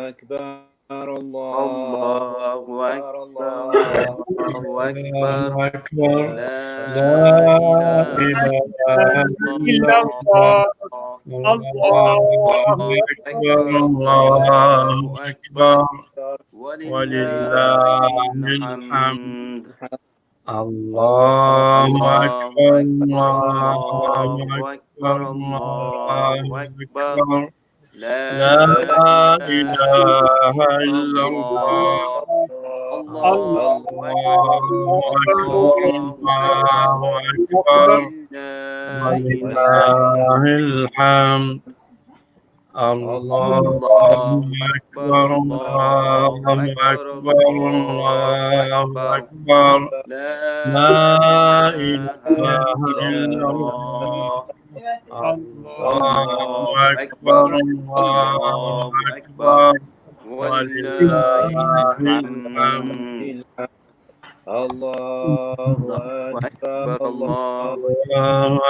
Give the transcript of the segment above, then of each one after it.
أكبر الله أكبر الله أكبر أكبر لا لا إله إله إلا إلا الله الله الله أكبر أكبر الله الله أكبر أكبر ولله ولله الحمد الحمد الله الله أكبر أكبر الله الله أكبر أكبر الله الله أكبر أكبر لا لا إله إله إلا إلا الله الله الله أكبر الله أكبر الله أكبر الله أكبر ولله ولله الحمد الله الله أكبر أكبر الله الله أكبر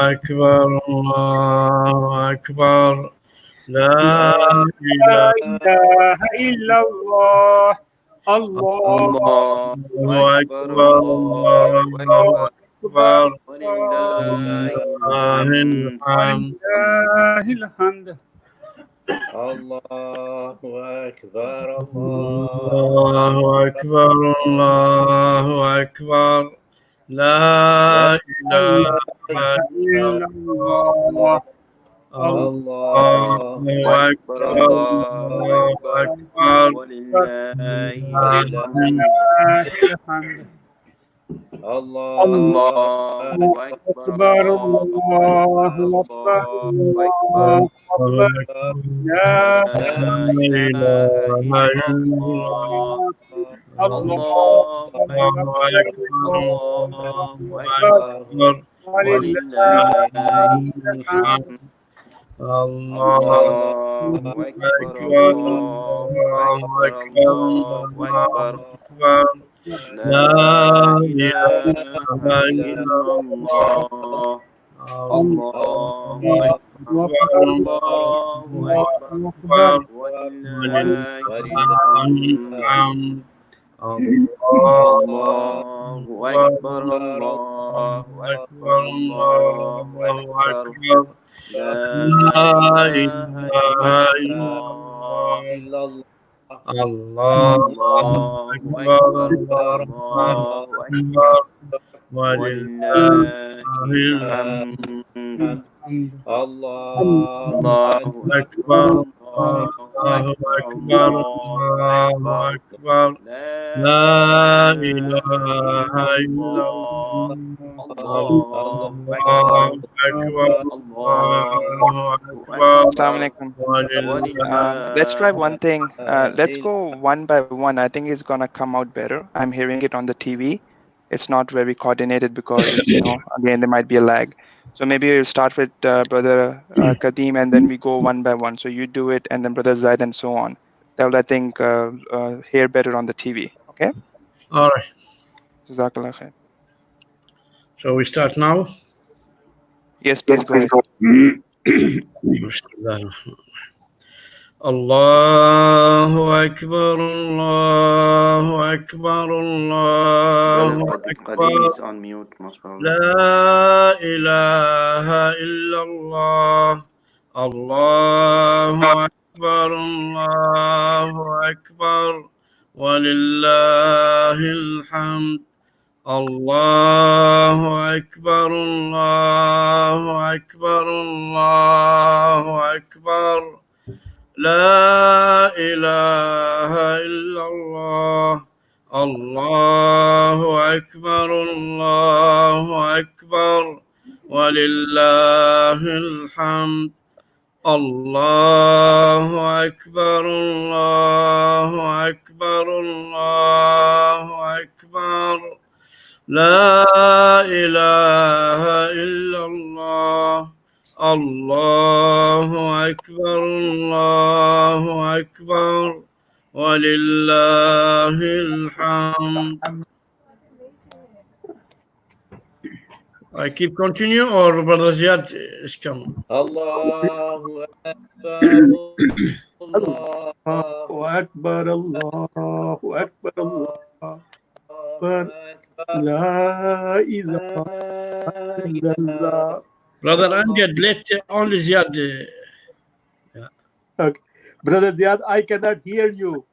أكبر الله الله أكبر أكبر لا لا إله إله إلا إلا الله الله الله الله أكبر أكبر الله الله أكبر أكبر ولله ولله الحمد الحمد الله الله أكبر أكبر الله الله أكبر الله أكبر لا لا إله إله إلا الله الله الله أكبر أكبر الله الله أكبر أكبر ولله ولله الحمد الحمد ولله الحمد الله أكبر الله أكبر الله أكبر لا إله إلا إلا الله الله الله أكبر أكبر الله الله أكبر أكبر ولله ولله الحمد الله أكبر أكبر الله الله أكبر أكبر الله الله أكبر أكبر لا لا إله إلا الله الله أكبر الله أكبر ولله الحمد الله أكبر الله أكبر الله أكبر لا إله إلا الله الله أكبر الله أكبر ولله الحمد الله أكبر الله أكبر الله أكبر لا إله إلا الله الله الله أكبر أكبر الله الله أكبر أكبر ولله الحمد الله أكبر أكبر الله الله أكبر أكبر الله الله أكبر أكبر لا لا إله إله إلا إلا الله الله الله الله أكبر أكبر الله الله أكبر أكبر Assalamualaikum. Let's try ولله one thing. Let's go one by one. I think it's gonna come out better. I'm hearing it on the TV. It's not very coordinated because it's, again, there might be a lag. So maybe we'll start with Brother Kadeem and then we go one by one. So you do it and then Brother Zaid and so on. That will, I think, hear better on the TV. Okay? All right. Jazakallah khair. So we start now. Yes, please go ahead. الله أكبر الله أكبر الله Brother أكبر Qadim is on mute, most probably. لا إله إلا الله الله أكبر الله أكبر ولله الحمد الله أكبر الله أكبر الله أكبر لا إله إلا الله الله أكبر الله أكبر ولله الحمد الله أكبر الله أكبر الله أكبر لا إله إلا الله الله أكبر الله أكبر ولله الحمد. I keep continue or Brother Ziad is coming? الله أكبر Allahu Akbar, Allahu Akbar, Allahu Akbar. La ilaha illallah. Brother Amjad, let only Ziad. Okay. Brother Ziad, I cannot hear you.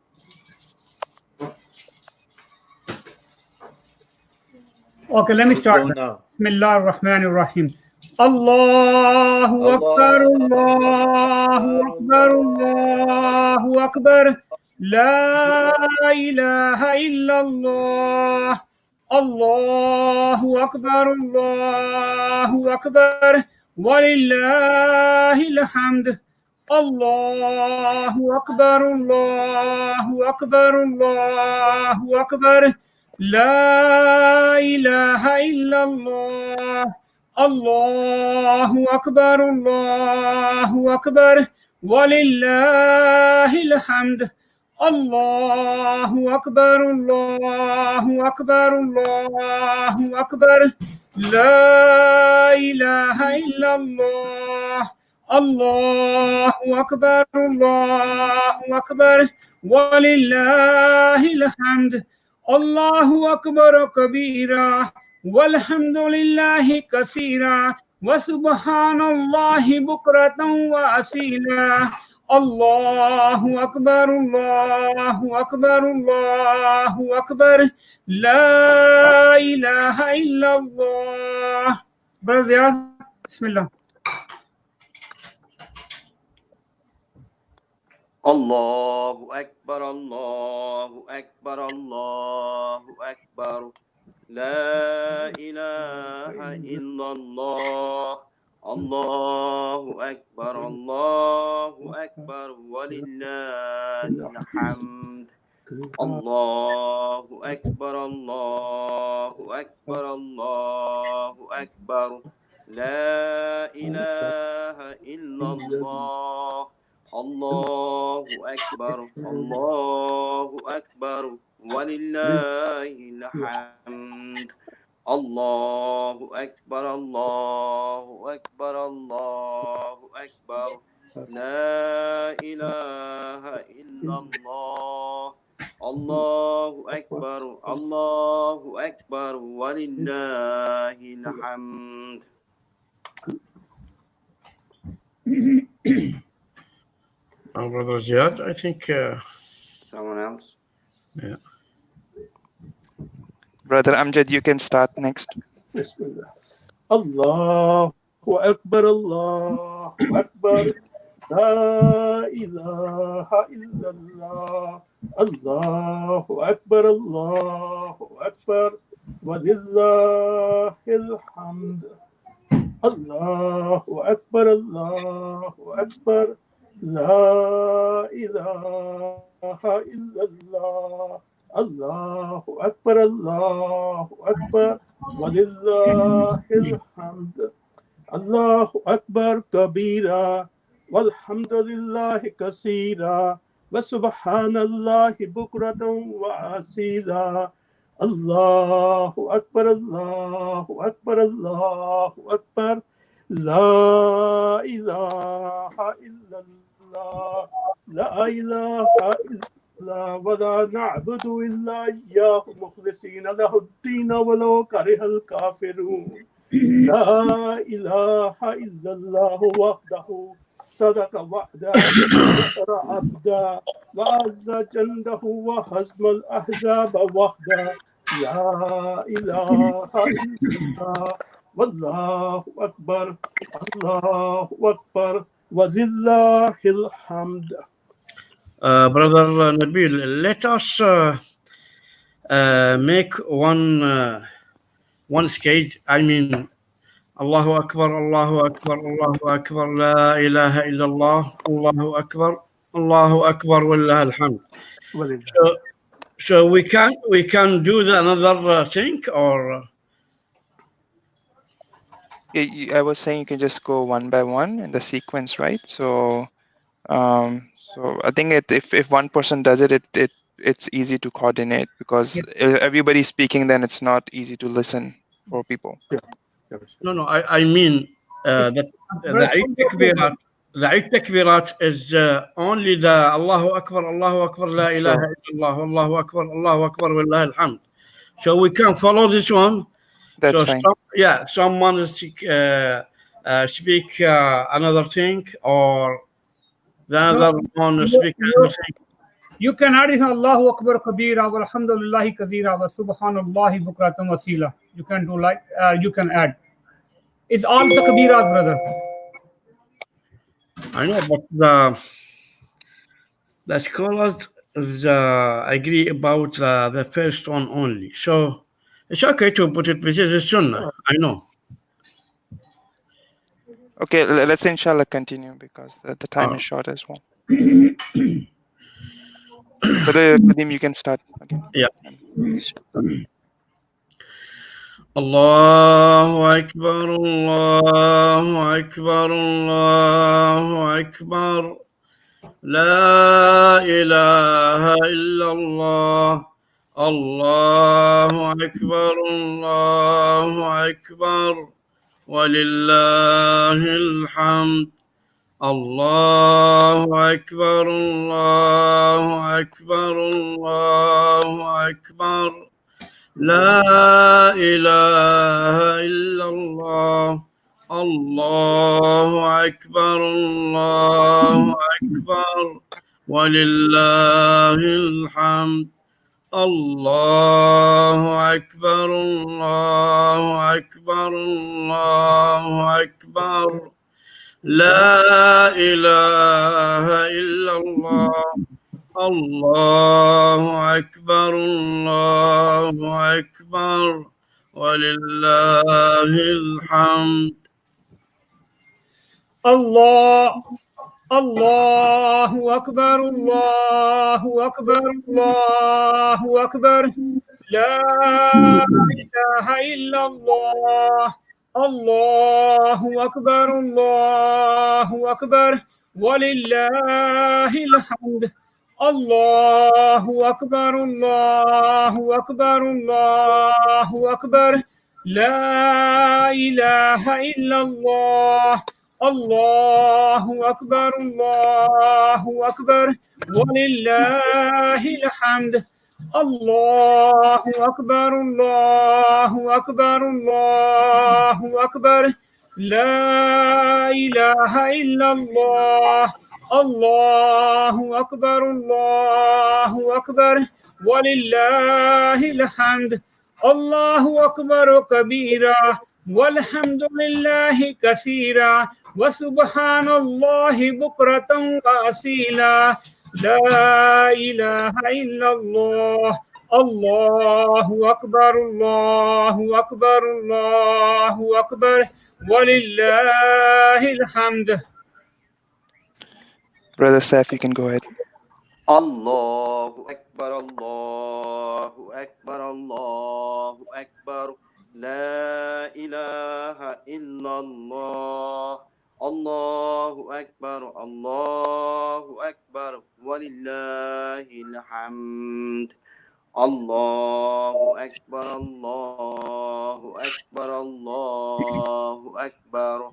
Okay, let me start. Bismillah ar-Rahman ar-Rahim. Allahu Akbar, Allahu Akbar, Allahu Akbar. La ilaha illallah. Allahu Akbar, Allahu Akbar. Walillahil hamd. Allahu Akbar, Allahu Akbar, Allahu Akbar. La ilaha illallah. Allahu Akbar, Allahu Akbar. Walillahil hamd. Allahu Akbar, Allahu Akbar, Allahu Akbar. La ilaha illallah. Allahu Akbar, Allahu Akbar. Walillahil hamd. Allahu Akbar kabira, walhamdulillahi kasira, wa subhanallahi bukratan wa asila. Allahu Akbar, Allahu Akbar, Allahu Akbar. La ilaha illallah. Brother Ziad, Bismillah. Allahu Akbar, Allahu Akbar, Allahu Akbar. La ilaha illallah. Allahu Akbar, Allahu Akbar. Walillahil hamd. Allahu Akbar, Allahu Akbar, Allahu Akbar. La ilaha illallah. Allahu Akbar, Allahu Akbar, walillahil hamd. Allahu Akbar, Allahu Akbar, Allahu Akbar. La ilaha illallah. Allahu Akbar, walillahil hamd. Brother Ziad, I think. Someone else? Yeah. Brother Amjad, you can start next. Bismillah. Allahu Akbar, Allahu Akbar. La ilaha illallah. Allahu Akbar, Allahu Akbar. Walillahil hamd. Allahu Akbar, Allahu Akbar. La ilaha illallah. Allahu Akbar, Allahu Akbar. Walillahil hamd. Allahu Akbar kabira. Walhamdulillahi kasira. Wa subhanallahi bukratan wa asila. Allahu Akbar, Allahu Akbar, Allahu Akbar. La ilaha illallah. La ilaha illallah. Wa la na'budu illa iyyahu mukhlisina lahu ad-din walau karihal kafirun. La ilaha illallah wahdahu صدق وعده ونصر عبده وعز جنده وهزم الأحزاب وحده لا إله إلا الله والله أكبر الله أكبر ولله الحمد. Brother Nabil, let us make one stage. I mean, Allahu Akbar, Allahu Akbar, Allahu Akbar, La ilaha illallah, Allahu Akbar, Allahu Akbar, Wallah alhamd. So we can do the another thing, or I was saying you can just go one by one in the sequence, right? So I think if one person does it, it's easy to coordinate, because if everybody's speaking, then it's not easy to listen for people. no, I mean the Eid Takbirat. the Eid Takbirat is only the Allahu Akbar, La ilaha illallah, Allahu Akbar, Wallahi alhamd. So we can follow this one. That's So fine. someone is speak another thing, or the other one speak another thing. You can add Allahu Akbar Kabira wa alhamdulillahi kathira wa subhanallahi bukratan wasila. You can do like you can add. It's all the Kabiras, brother. I know, but the scholars agree about the first one only. So it's okay to put it with the Sunnah. I know. Okay, let's inshallah continue because the time is short as well. Brother Nadim, you can start again. Yeah. Allahu Akbar, Allahu Akbar, Allahu Akbar. La ilaha illallah. Allahu Akbar, Allahu Akbar. Walillahil hamd. Allahu Akbar, Allahu Akbar, Allahu Akbar. La ilaha illallah. Allahu Akbar, Allahu Akbar. Walillahil hamd. Allahu Akbar, Allahu Akbar, Allahu Akbar. La ilaha illallah. Allahu Akbar, Allahu Akbar. Walillahil hamd. Allahu Akbar, Allahu Akbar, Allahu Akbar. La ilaha illallah. Allahu Akbar, Allahu Akbar. Walillahil hamd. Allahu Akbar, Allahu Akbar, Allahu Akbar. La ilaha illallah. Allahu Akbar, Allahu Akbar. Walillahil hamd. Allahu Akbar, Allahu Akbar, Allahu Akbar. La ilaha illallah. Allahu Akbar, Allahu Akbar. Walillahil hamd. Allahu Akbar kabira. Walhamdulillahi kaseera. Wa subhanallahi bukratan wa asila. La ilaha illallah. Allahu Akbar, Allahu Akbar, Allahu Akbar. Walillahil hamd. Brother Saif, you can go ahead. Allahu Akbar, Allahu Akbar, Allahu Akbar. La ilaha illallah. Allahu Akbar, Allahu Akbar. Walillahil hamd. Allahu Akbar, Allahu Akbar, Allahu Akbar.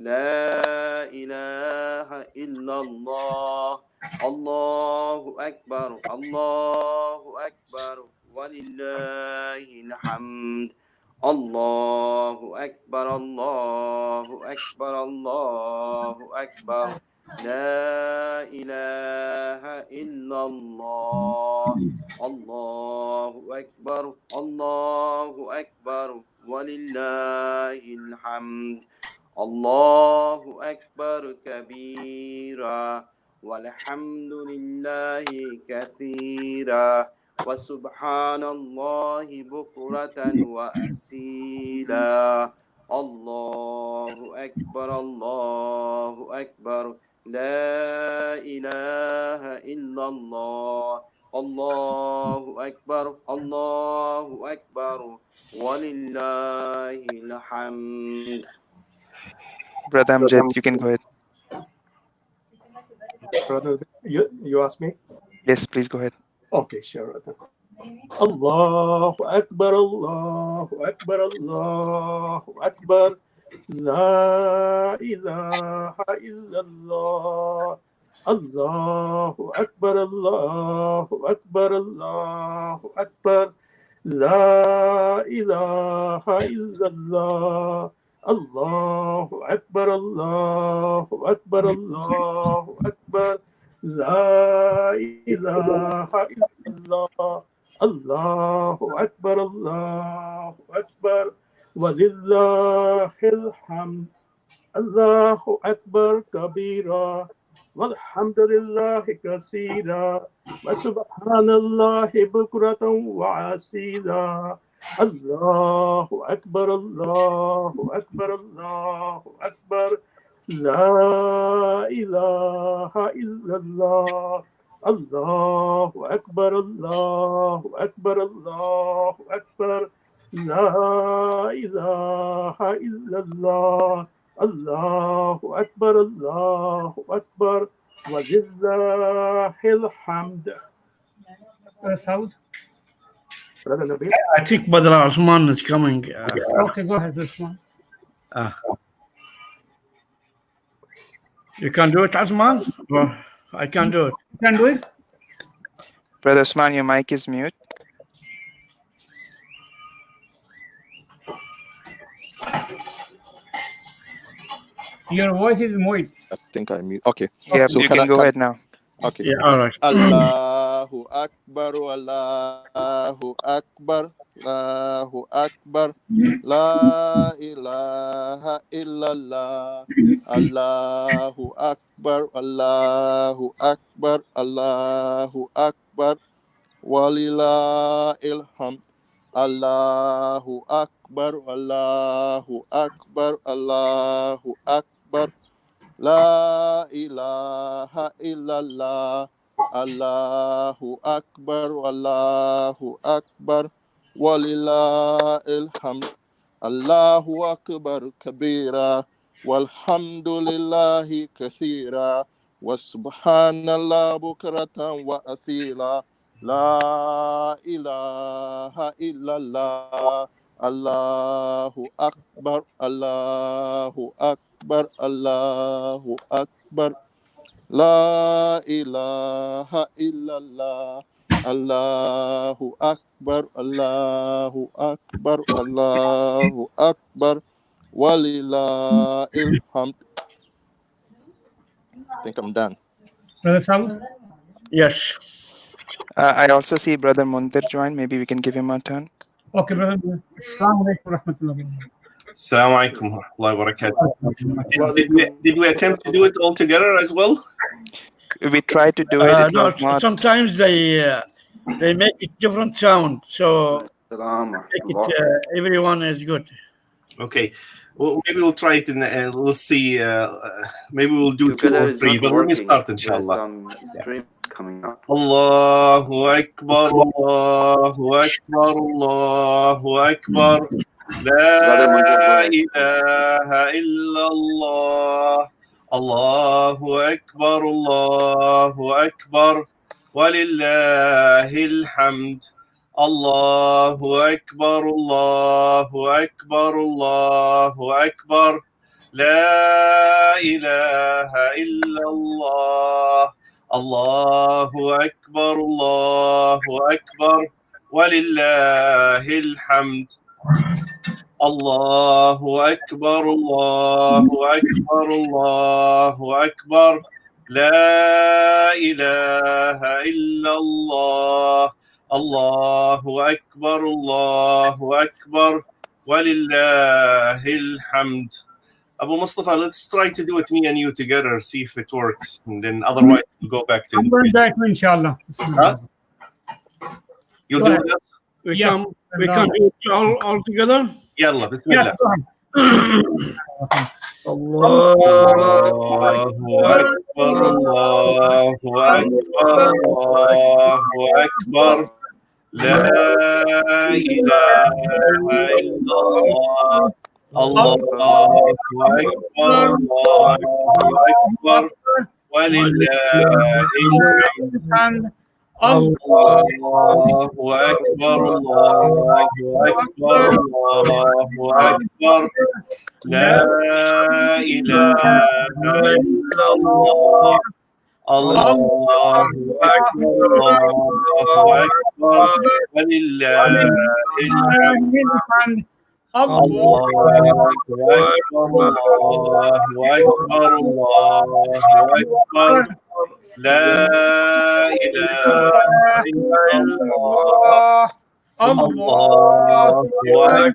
La ilaha illallah. Allahu Akbar, Allahu Akbar. Walillahil hamd. Allahu Akbar, Allahu Akbar, Allahu Akbar. La ilaha illallah. Allahu Akbar, Allahu Akbar. Walillahil hamd. Allahu Akbar kabira. Walhamdulillahi kathira. Wa subhanallahi bukratan wa asila. Allahu Akbar, Allahu Akbar. La ilaha illallah. Allahu Akbar, Allahu Akbar. Walillahil hamd. Brother Amjad, you can go ahead. Brother, you asked me? Yes, please go ahead. Okay, sure. Allahu Akbar, Allahu Akbar, Allahu Akbar. لا إله إلا الله الله أكبر الله أكبر الله أكبر لا إله إلا الله الله أكبر الله أكبر الله أكبر لا إله إلا الله الله أكبر الله أكبر ولله الحمد الله أكبر كبيرا والحمد لله كثيرا وسبحان الله بكرة وعسيلا الله أكبر الله أكبر الله أكبر لا إله إلا الله الله أكبر الله أكبر الله أكبر لا إله إلا الله الله أكبر الله أكبر ولله الحمد. South. Brother Nabil. I think Brother Osman is coming. Okay, go ahead, Usman. You can do it, Osman? Or I can do it. You can do it. Brother Usman, your mic is mute. Your voice is moist. I think I mute. Okay. Yeah, So you can go ahead now. Okay. Yeah, all right. Allahu Akbar, Allahu Akbar, Allahu Akbar, La ilaha illallah, Allahu Akbar, Allahu Akbar, Allahu Akbar, Walillahil hamd, Allahu Akbar, Allahu Akbar, Allahu Akbar, La ilaha illallah, Allahu Akbar, Allahu Akbar, Walillahil hamd, Allahu Akbar kabira, walhamdulillahi kathira, wa subhanallah bukratan wa athila, La ilaha illallah, Allahu Akbar, Allahu Akbar, Allahu Akbar, La ilaha illallah, Allahu Akbar, Allahu Akbar, Allahu Akbar, walillahil hamd. I think I'm done. Brother South. Yes. I also see Brother Mundir join. Maybe we can give him a turn. Okay, brother. Assalamu alaikum warahmatullahi wabarakatuh. Assalamu alaikum warahmatullahi wabarakatuh. Did we attempt to do it all together as well? We tried to do it. It No, was not. sometimes they make it different sound, so make it, everyone is good. Okay. Well, maybe we'll try it and we'll see. Maybe we'll do two Together or is three, not but let me working. start, There's inshallah. some stream coming up. Allahu Akbar, Allahu Akbar, Allahu Akbar. La ilaha illallah. Allahu Akbar, Allahu Akbar. Walillahil hamd. Allahu Akbar, Allahu Akbar, Allahu Akbar. La ilaha illallah. Allahu Akbar, Allahu Akbar. Walillahil hamd. Allahu Akbar, Allahu Akbar, Allahu Akbar. La ilaha illallah. Allahu Akbar, Allahu Akbar. Walillahil hamd. Abu Mustafa, let's try to do it, me and you together, see if it works. And then otherwise, we'll go back to I'm going back, inshallah. Huh? You'll do this? We Yeah. can do it all together. Yalla, bismillah. Allah. Allahu Akbar, Allahu Akbar, Allahu Akbar. La ilaha illallah. Allahu Akbar, Allahu Akbar. Walillahil hamd. الله أكبر الله أكبر الله أكبر لا إله إلا الله الله أكبر الله أكبر ولله الحمد الله أكبر الله أكبر الله أكبر لا إله إلا الله الله أكبر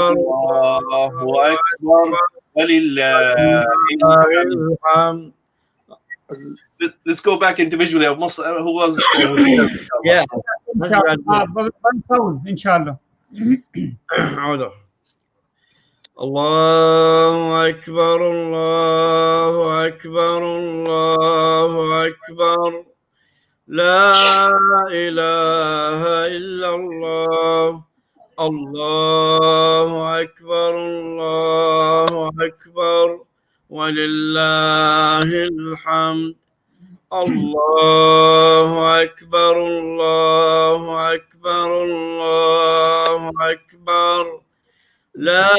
الله أكبر ولله الحمد. Let's go back individually. Who was? Yeah. One sound, inshallah. الله أكبر الله أكبر الله أكبر لا إله إلا الله الله أكبر الله أكبر ولله الحمد الله أكبر الله أكبر الله أكبر لا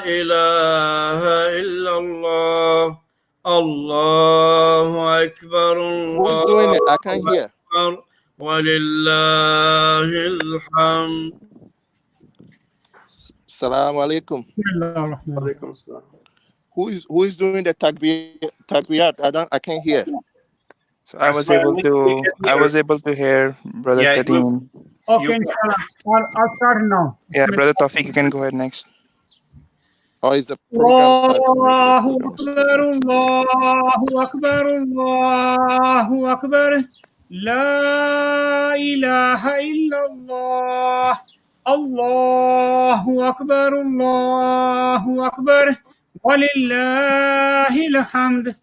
إله إلا الله الله أكبر Who's doing it? I can't hear. أكبر ولله الحمد. Assalamu alaikum. Alaikum assalam. Who is doing the takbiyat? I can't hear. So I was able to hear Brother Kadeem. Okay, inshallah. I'll start now. Yeah, Brother Tawfiq, you can go ahead next. Or is the program starting? Allahu Akbar, Allahu Akbar, Allahu Akbar. La ilaha illallah. Allahu Akbar, Allahu Akbar. Walillahil hamd.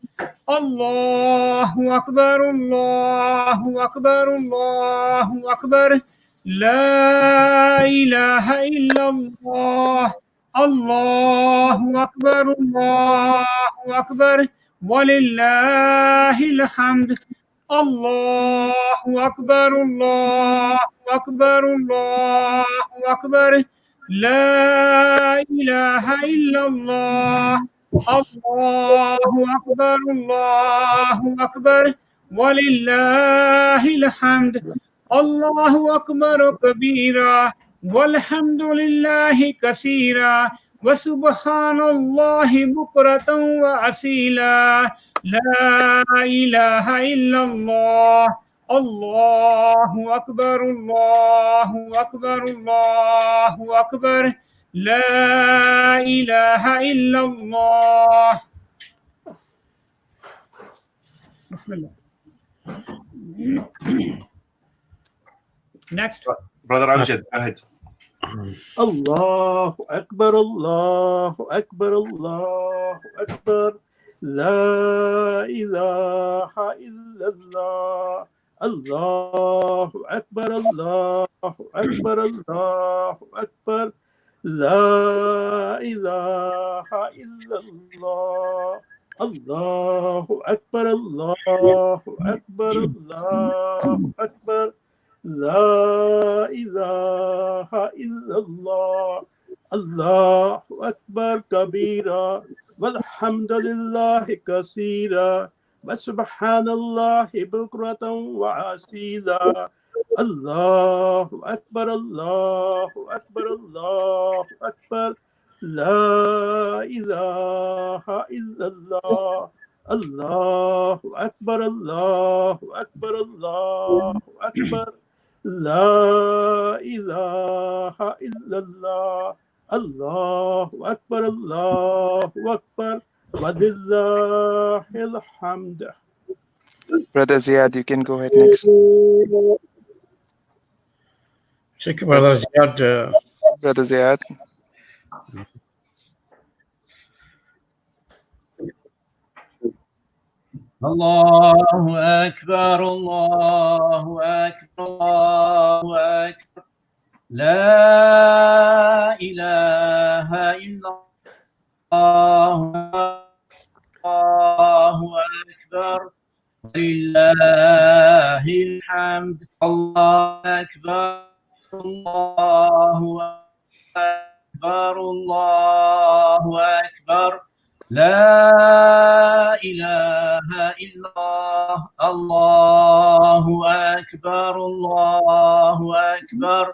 Allahu Akbar, Allahu Akbar, Allahu Akbar. La ilaha illallah. Allahu Akbar, Allahu Akbar. Walillahil hamd. Allahu Akbar, Allahu Akbar, Allahu Akbar. La ilaha illallah. Allahu Akbar, Allahu Akbar. Walillahil hamd. Allahu Akbar kabira. Walhamdulillahi kaseera. Wa subhanallahi bukratan wa asila. La ilaha illallah. Allahu Akbar, Allahu Akbar, Allahu Akbar. La ilaha illallah. Next. Brother Amjad, go ahead. Allahu Akbar, Allahu Akbar, Allahu Akbar. La ilaha illallah. Allahu Akbar, Allahu Akbar, Allahu Akbar. La ilaha illallah. Allahu Akbar, Allahu Akbar, Allahu Akbar. La ilaha illallah. Allahu Akbar kabira. Walhamdulillahi kaseera. Wa subhanallahi bukratan wa asila. Allahu Akbar, Allahu Akbar, Allahu Akbar. La ilaha illallah. Allahu Akbar, Allahu Akbar, Allahu Akbar. La ilaha illallah. Allahu Akbar, Allahu Akbar. Walillahil hamd. Brother Ziad, you can go ahead next. Shukr, Brother Ziad. Brother Ziad. Allahu Akbar, Allahu Akbar, Allahu Akbar. La ilaha illallah. Allahu Akbar. ولله الحمد. الله أكبر الله أكبر الله أكبر لا إله إلا الله. الله أكبر الله أكبر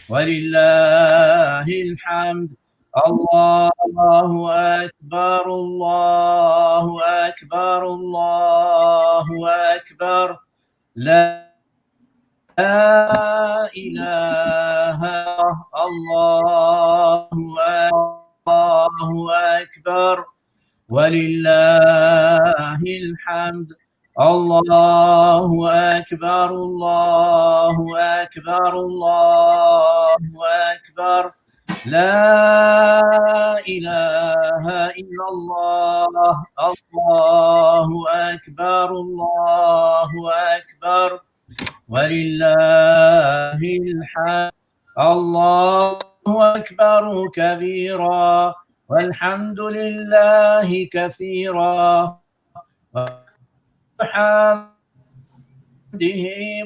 ولله الحمد. الله أكبر الله أكبر الله أكبر لا إله الله أكبر ولله الحمد. الله أكبر الله أكبر الله أكبر لا إله إلا الله. الله أكبر الله أكبر ولله الحمد. الله أكبر كبيرا والحمد لله كثيرا وبحمده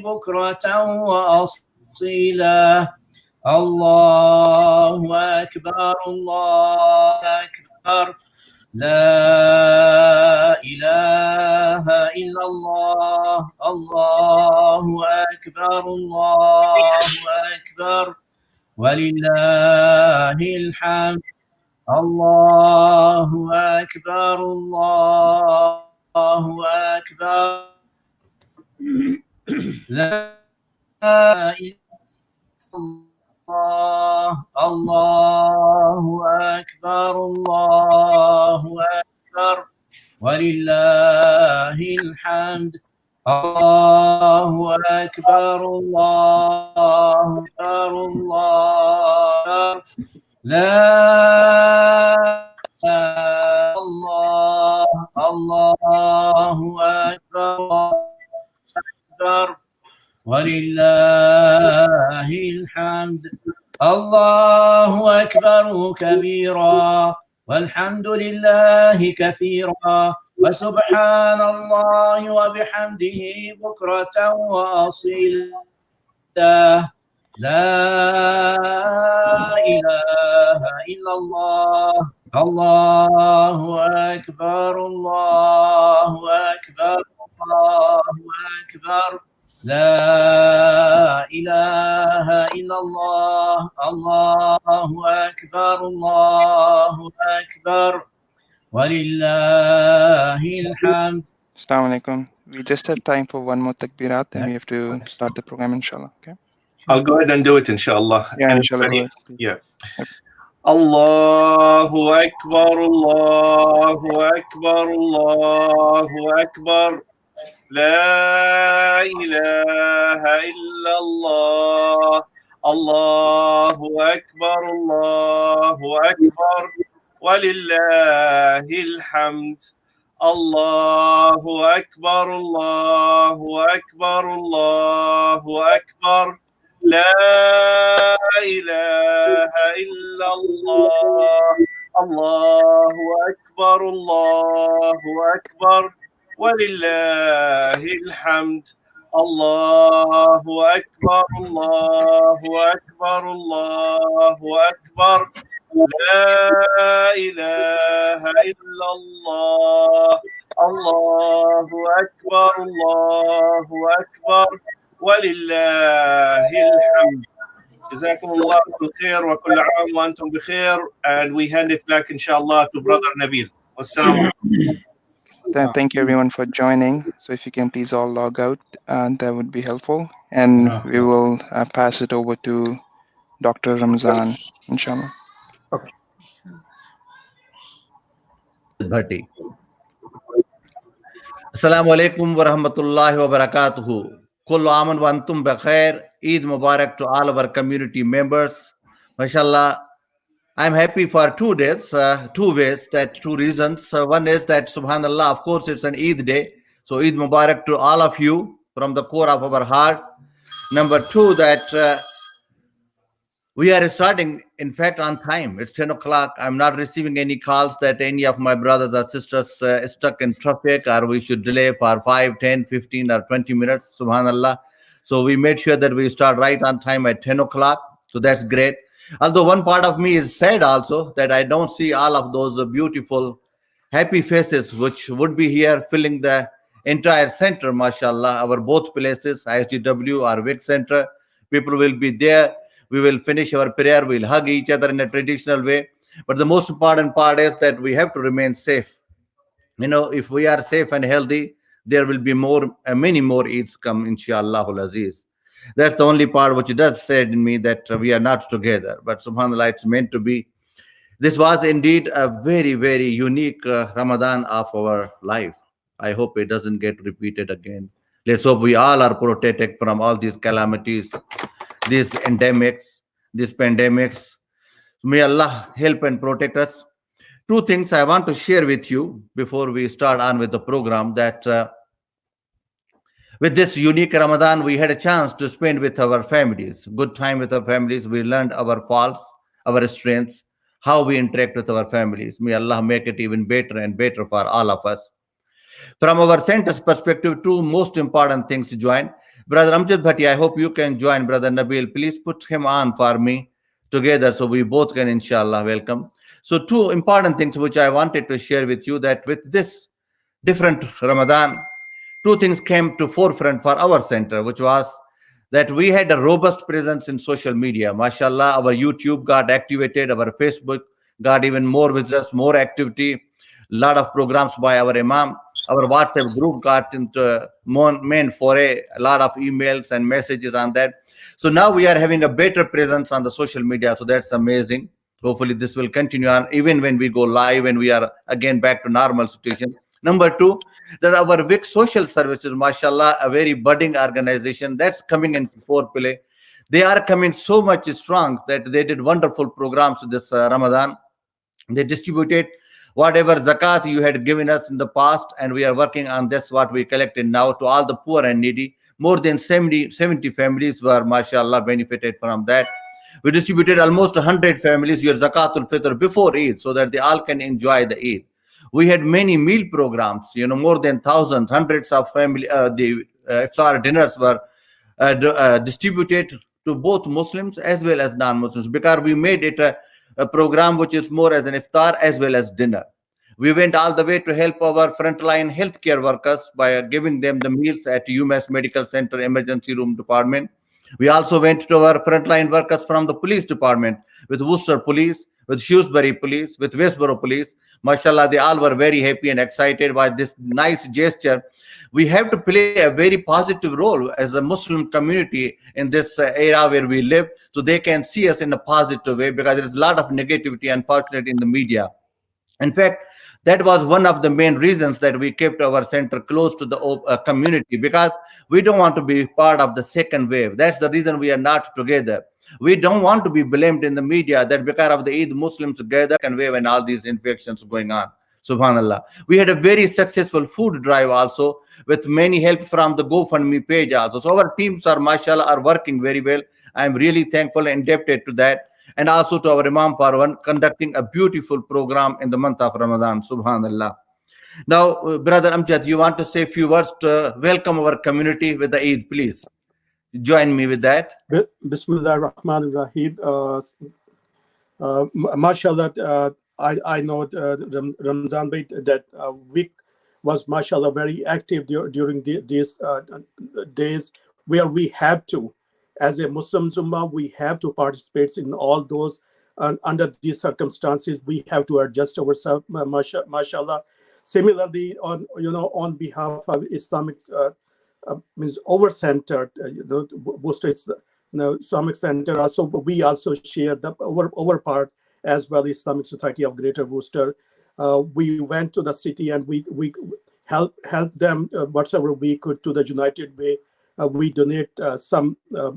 بكرة وأصيلا. الله أكبر الله أكبر لا إله إلا الله. الله أكبر الله أكبر ولله الحمد. الله أكبر الله أكبر لا إله الله. الله أكبر الله أكبر ولله الحمد. الله أكبر الله أكبر الله لا الله. الله أكبر ولله الحمد. الله أكبر كبيرا والحمد لله كثيرا وسبحان الله وبحمده بكرة وأصيلا. لا إله إلا الله. الله أكبر الله أكبر الله أكبر لا إله إلا الله. الله أكبر الله أكبر ولله الحمد. Assalamu alaikum. We just have time for one more takbirat and we have to start the program, inshallah. Okay? I'll go ahead and do it, inshallah. Yeah, inshallah. Go ahead. Yeah. Allahu Akbar, Allahu Akbar, Allahu Akbar. La ilaha illallah. Allahu Akbar, Allahu Akbar. Walillahil hamd. Allahu Akbar, Allahu Akbar, Allahu Akbar. لا إله إلا الله. الله أكبر الله أكبر ولله الحمد. الله أكبر الله أكبر الله أكبر لا إله إلا الله. الله أكبر الله أكبر ولله الحمد. جزاكم الله بالخير وكل عام وأنتم بخير. And we hand it back inshallah to Brother Nabil. Wassalamu alaikum. Thank you everyone for joining. So if you can please all log out, that would be helpful. And we will pass it over to Dr. Ramzan, inshallah. Bhatti. Assalamu alaikum wa rahmatullahi wa barakatuhu. Kullu aman wa antum bakhair. Eid Mubarak to all of our community members. MashaAllah, I'm happy for 2 days, two reasons. One is that, subhanallah, of course, it's an Eid day. So Eid Mubarak to all of you from the core of our heart. Number two, that We are starting, in fact, on time. It's 10 o'clock. I'm not receiving any calls that any of my brothers or sisters stuck in traffic or we should delay for 5, 10, 15, or 20 minutes. Subhanallah. So we made sure that we start right on time at 10 o'clock. So that's great. Although one part of me is sad also that I don't see all of those beautiful, happy faces which would be here filling the entire center, mashallah, our both places, ISGW or WIC Center. People will be there. We will finish our prayer. We'll hug each other in a traditional way. But the most important part is that we have to remain safe. You know, if we are safe and healthy, there will be many more Eids come, inshallah aziz. That's the only part which does say in me that we are not together. But subhanallah, it's meant to be. This was indeed a very, very unique Ramadan of our life. I hope it doesn't get repeated again. Let's hope we all are protected from all these calamities, these endemics, these pandemics. May Allah help and protect us. Two things I want to share with you before we start on with the program, that with this unique Ramadan, we had a chance to spend with our families, good time with our families. We learned our faults, our strengths, how we interact with our families. May Allah make it even better and better for all of us. From our center's perspective, two most important things to join. Brother Amjad Bhatti, I hope you can join. Brother Nabil, please put him on for me together so we both can, inshallah, welcome. So two important things which I wanted to share with you, that with this different Ramadan, two things came to forefront for our center, which was that we had a robust presence in social media. Mashallah, our YouTube got activated, our Facebook got even more visitors, more activity, a lot of programs by our Imam. Our WhatsApp group got into main foray, a lot of emails and messages on that. So now we are having a better presence on the social media. So that's amazing. Hopefully this will continue on even when we go live and we are again back to normal situation. Number two, that our WIC social services, mashallah, a very budding organization that's coming into foreplay. They are coming so much strong that they did wonderful programs this Ramadan. They distributed whatever zakat you had given us in the past, and we are working on this, what we collected now, to all the poor and needy. More than 70 families were, mashallah, benefited from that. We distributed almost 100 families your Zakatul-Fitr before Eid so that they all can enjoy the Eid. We had many meal programs, you know, more than thousands, hundreds of family, the iftar dinners were distributed to both Muslims as well as non-Muslims, because we made it a program which is more as an iftar as well as dinner. We went all the way to help our frontline healthcare workers by giving them the meals at UMass Medical Center Emergency Room Department. We also went to our frontline workers from the police department, with Worcester Police, with Shrewsbury Police, with Westboro Police. Mashallah, they all were very happy and excited by this nice gesture. We have to play a very positive role as a Muslim community in this era where we live, so they can see us in a positive way, because there is a lot of negativity, unfortunately, in the media. In fact, that was one of the main reasons that we kept our center close to the community, because we don't want to be part of the second wave. That's the reason we are not together. We don't want to be blamed in the media that because of the Eid, Muslims together can wave and all these infections going on. Subhanallah. We had a very successful food drive also, with many help from the GoFundMe page also. So our teams are, mashallah, are working very well. I'm really thankful and indebted to that. And also to our Imam Farwan, conducting a beautiful program in the month of Ramadan. Subhanallah. Now, Brother Amjad, you want to say a few words to welcome our community with the Eid, please. Join me with that. Bismillah ar-Rahman ar-Rahim. Mashallah, I know Ramzan Bhai that week was, mashallah, very active during these days, where we have to, as a Muslim Ummah, we have to participate in all those. And under these circumstances, we have to adjust ourselves, mashallah. Similarly, on behalf of Islamic means our center, Worcester Islamic Center, also we also share our part as well, Islamic Society of Greater Worcester. We went to the city and we helped them whatever we could to the United Way. We donate some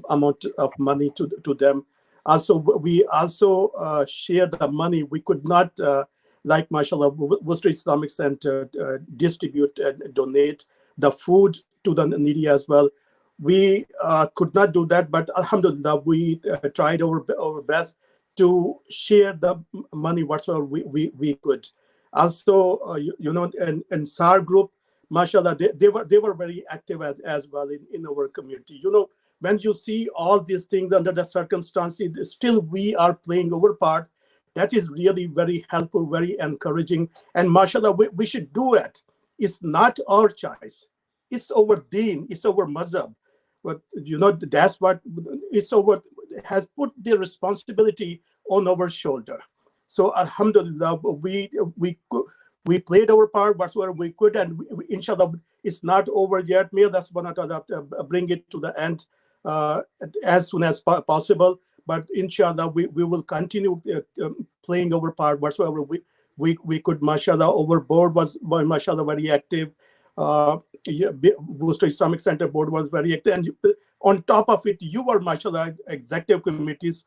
amount of money to them. Also, we also share the money. We could not, like mashallah, Worcester Islamic Center distribute and donate the food to the needy as well. we could not do that, but alhamdulillah, we tried our best to share the money whatsoever we could. Also, you know, in SAR group, mashallah, they were very active as well in our community. You know, when you see all these things under the circumstances, still we are playing our part. That is really very helpful, very encouraging, and mashallah, we should do it. It's not our choice. It's our deen, it's our mazhab. But you know, that's what it's our has put the responsibility on our shoulder. So alhamdulillah, we played our part whatsoever we could, and inshallah, it's not over yet. May Allah subhanahu wa ta'ala bring it to the end as soon as possible. But inshallah, we will continue playing our part whatsoever we could. Mashallah, our board was mashallah very active. Worcester Islamic Center board was very active, and on top of it, you were mashallah executive committees.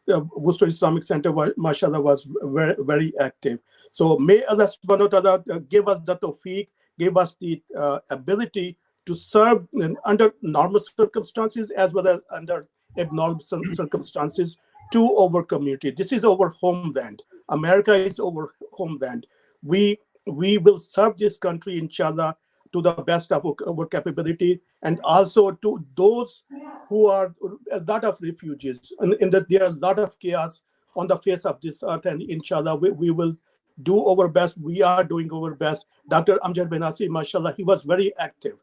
Worcester Islamic Center, mashallah, was very, very active. So may Allah subhanahu wa ta'ala give us the tawfiq, give us the ability to serve under normal circumstances as well as under abnormal circumstances to our community. This is our homeland. America is our homeland. We will serve this country, inshallah, to the best of our capability, and also to those who are a lot of refugees. And that there are a lot of chaos on the face of this earth, and inshallah, we will do our best. We are doing our best. Dr. Amjad Bahnassi, mashallah, he was very active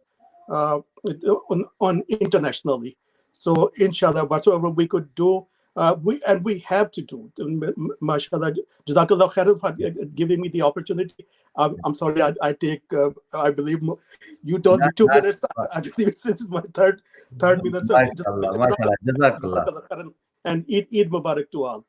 on internationally. So inshallah, whatsoever we could do, we have to do. Mashallah, Jazakallah khairan for giving me the opportunity. I'm sorry, I take, I believe you told me 2 minutes. I believe this is my third minute. So Jazakallah khairan, and Eid Mubarak to all.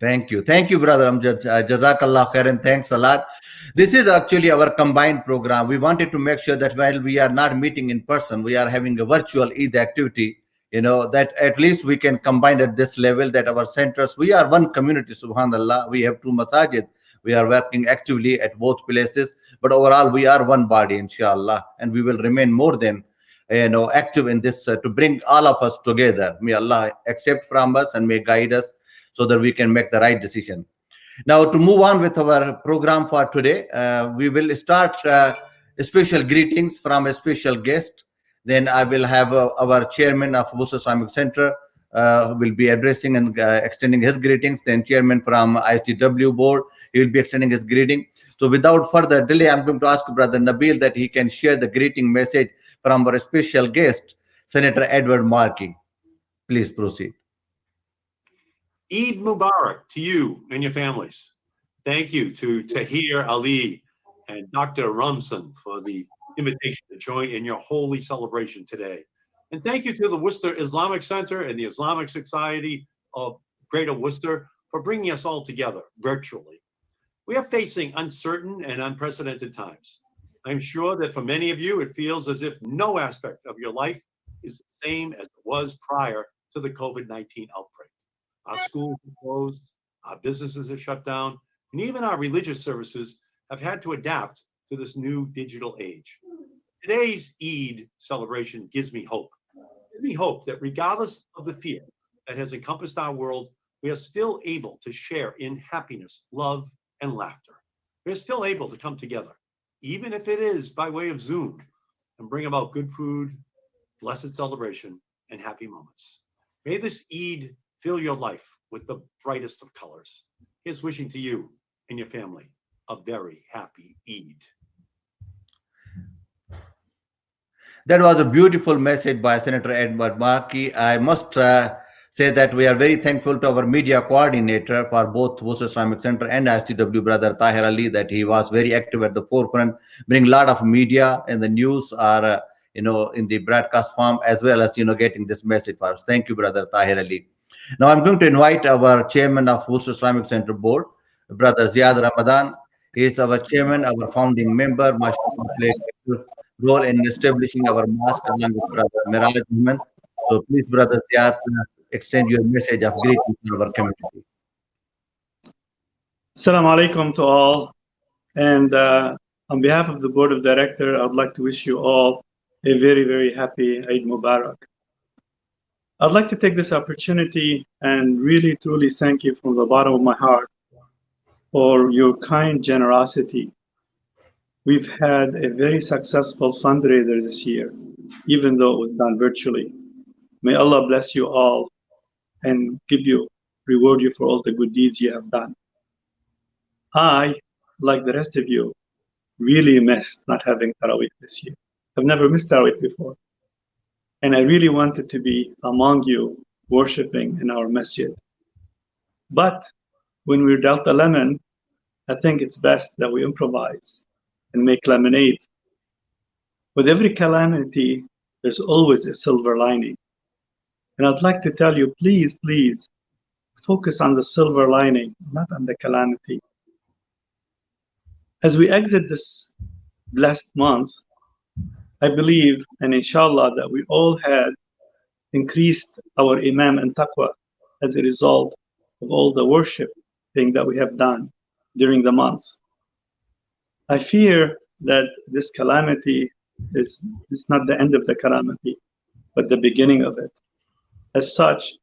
Thank you, brother Amjad. Jazakallah khairan. Thanks a lot. This is actually our combined program. We wanted to make sure that while we are not meeting in person, we are having a virtual Eid activity. You know, that at least we can combine at this level, that our centers, we are one community, subhanallah. We have 2 masajid. We are working actively at both places, but overall we are one body, inshallah, and we will remain more than active in this to bring all of us together. May Allah accept from us and may guide us so that we can make the right decision. Now, to move on with our program for today, we will start special greetings from a special guest. Then I will have our chairman of Worcester Islamic Center who will be addressing and extending his greetings. Then chairman from ISGW board, he will be extending his greeting. So without further delay, I'm going to ask Brother Nabil that he can share the greeting message from our special guest, Senator Edward Markey. Please proceed. Eid Mubarak to you and your families. Thank you to Tahir Ali and Dr. Ramson for the invitation to join in your holy celebration today. And thank you to the Worcester Islamic Center and the Islamic Society of Greater Worcester for bringing us all together virtually. We are facing uncertain and unprecedented times. I'm sure that for many of you, it feels as if no aspect of your life is the same as it was prior to the COVID-19 outbreak. Our schools are closed, our businesses are shut down, and even our religious services have had to adapt to this new digital age. Today's Eid celebration gives me hope. It gives me hope that regardless of the fear that has encompassed our world, we are still able to share in happiness, love, and laughter. We are still able to come together, even if it is by way of Zoom, and bring about good food, blessed celebration, and happy moments. May this Eid fill your life with the brightest of colors. Here's wishing to you and your family a very happy Eid. That was a beautiful message by Senator Edward Markey. I must say that we are very thankful to our media coordinator for both Worcester Islamic Center and ISGW, Brother Tahir Ali, that he was very active at the forefront, bring a lot of media and the news are, in the broadcast form, as well as, getting this message for us. Thank you, Brother Tahir Ali. Now I'm going to invite our chairman of Worcester Islamic Center board, Brother Ziad Ramadan. He is our chairman, our founding member, mashallah, played a role in establishing our mosque along with Brother Miraj Ahmed. So please, Brother Ziad, extend your message of greeting to our community. Assalamu alaikum to all. And on behalf of the board of directors, I would like to wish you all a very, very happy Eid Mubarak. I'd like to take this opportunity and really, truly thank you from the bottom of my heart for your kind generosity. We've had a very successful fundraiser this year, even though it was done virtually. May Allah bless you all and reward you for all the good deeds you have done. I, like the rest of you, really missed not having Taraweeh this year. I've never missed Taraweeh before. And I really wanted to be among you worshiping in our masjid. But when we're dealt a lemon, I think it's best that we improvise and make lemonade. With every calamity, there's always a silver lining. And I'd like to tell you, please, please, focus on the silver lining, not on the calamity. As we exit this blessed month, I believe, and inshallah, that we all had increased our iman and taqwa as a result of all the worshiping that we have done during the months. I fear that this calamity is not the end of the calamity, but the beginning of it. As such,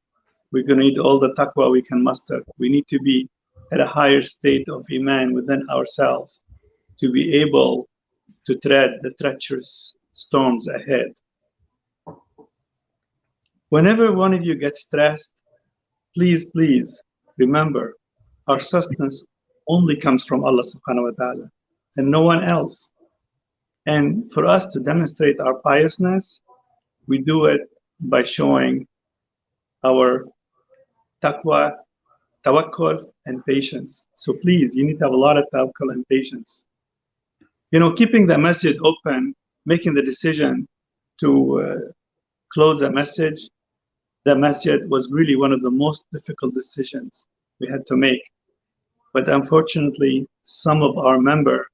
we're going to need all the taqwa we can muster. We need to be at a higher state of iman within ourselves to be able to tread the treacherous storms ahead. Whenever one of you gets stressed, please, please remember our sustenance only comes from Allah subhanahu wa ta'ala and no one else. And for us to demonstrate our piousness, we do it by showing our taqwa, tawakkul, and patience. So please, you need to have a lot of tawakkul and patience. You know, keeping the masjid open, making the decision to close the masjid was really one of the most difficult decisions we had to make. But unfortunately, some of our members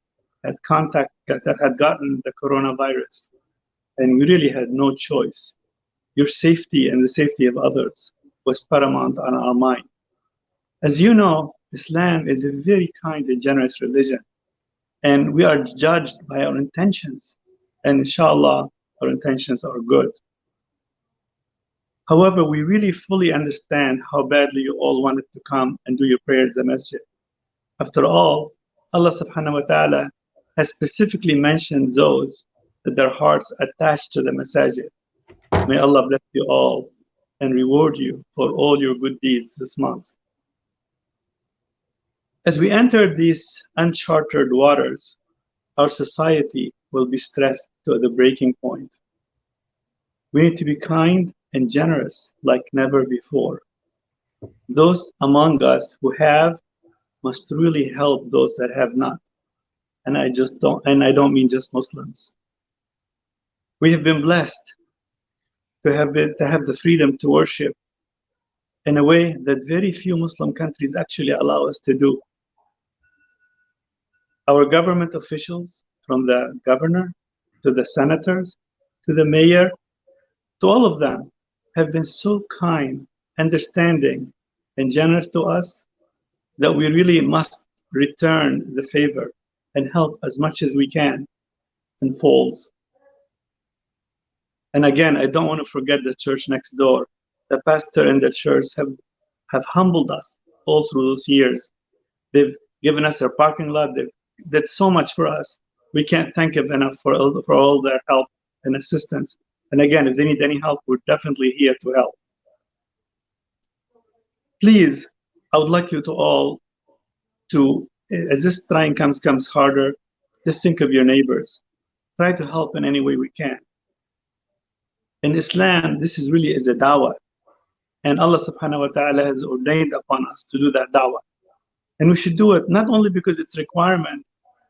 had gotten the coronavirus, and we really had no choice. Your safety and the safety of others was paramount on our mind. As you know, Islam is a very kind and generous religion, and we are judged by our intentions. And inshallah, our intentions are good. However, we really fully understand how badly you all wanted to come and do your prayers in the masjid. After all, Allah subhanahu wa ta'ala has specifically mentioned those that their hearts attached to the masajid. May Allah bless you all and reward you for all your good deeds this month. As we enter these uncharted waters, our society will be stressed to the breaking point. We need to be kind and generous like never before. Those among us who have must really help those that have not. And I don't mean just Muslims. We have been blessed to have the freedom to worship in a way that very few Muslim countries actually allow us to do. Our government officials, from the governor to the senators to the mayor, to all of them, have been so kind, understanding, and generous to us that we really must return the favor and help as much as we can in Falls. And again, I don't want to forget the church next door. The pastor and the church have humbled us all through those years. They've given us their parking lot. They've did so much for us. We can't thank them enough for all their help and assistance. And again, if they need any help, we're definitely here to help. Please, I would like you to all to, as this trying comes harder, just think of your neighbors. Try to help in any way we can. In Islam, this is really a dawah. And Allah subhanahu wa ta'ala has ordained upon us to do that dawah. And we should do it not only because it's a requirement,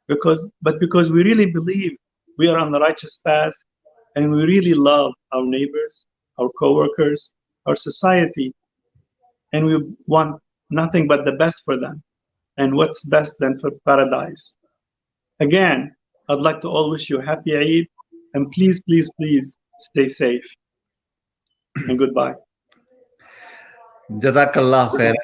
but because we really believe we are on the righteous path and we really love our neighbors, our co-workers, our society. And we want nothing but the best for them. And what's best then for paradise? Again, I'd like to all wish you a happy Eid, and please, please, please stay safe. And goodbye. Jazakallah khairan.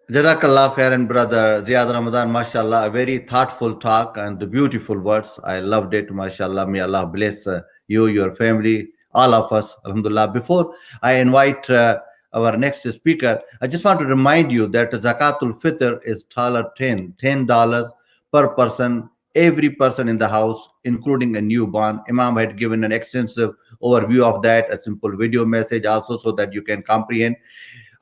Jazakallah khairan, brother Ziad Ramadan, mashallah, a very thoughtful talk and the beautiful words. I loved it, mashallah. May Allah bless you, your family, all of us, alhamdulillah. Before I invite our next speaker, I just want to remind you that Zakatul Fitr is $10 per person, every person in the house, including a newborn. Imam had given an extensive overview of that, a simple video message also, so that you can comprehend.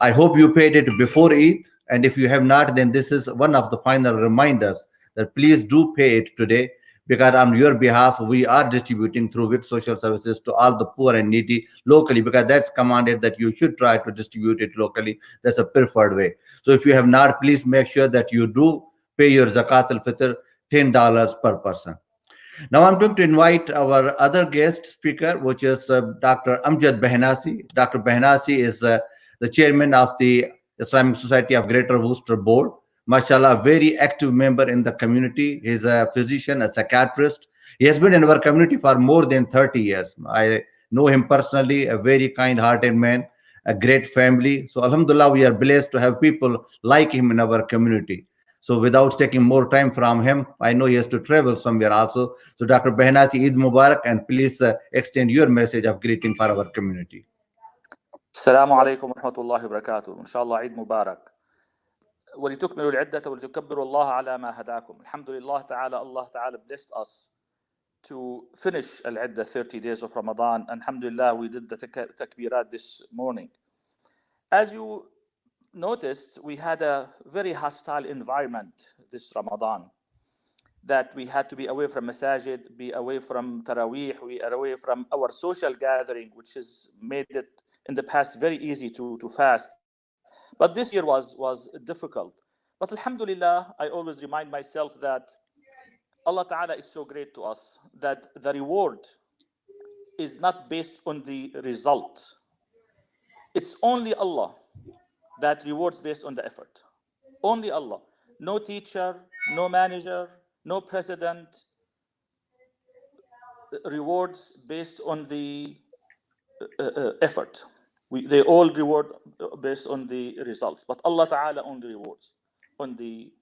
I hope you paid it before Eid. And if you have not, then this is one of the final reminders that please do pay it today, because on your behalf, we are distributing through WIC social services to all the poor and needy locally, because that's commanded that you should try to distribute it locally. That's a preferred way. So if you have not, please make sure that you do pay your Zakat al-Fitr, $10 per person. Now I'm going to invite our other guest speaker, which is Dr. Amjad Bahnassi. Dr. Bahnassi is the chairman of the Islamic Society of Greater Worcester Board. Mashallah, a very active member in the community. He's a physician, a psychiatrist. He has been in our community for more than 30 years. I know him personally, a very kind-hearted man, a great family. So alhamdulillah, we are blessed to have people like him in our community. So without taking more time from him, I know he has to travel somewhere also. So Dr. Bahnassi, Eid Mubarak, and please extend your message of greeting for our community. السلام عليكم ورحمة الله وبركاته. إن شاء الله عيد مبارك. ولتكملوا العدة ولتكبروا الله على ما هداكم. الحمد لله تعالى. Allah Ta'ala blessed us to finish al-Iddah 30 days of Ramadan. And alhamdulillah, we did the takbirat this morning. As you noticed, we had a very hostile environment this Ramadan, that we had to be away from masajid, be away from Taraweeh, we are away from our social gathering, which has made it in the past very easy to fast. But this year was difficult. But alhamdulillah, I always remind myself that Allah Ta'ala is so great to us that the reward is not based on the result. It's only Allah that rewards based on the effort. Only Allah. No teacher, no manager, no president rewards based on the effort. They all reward based on the results, but Allah Ta'ala only rewards on the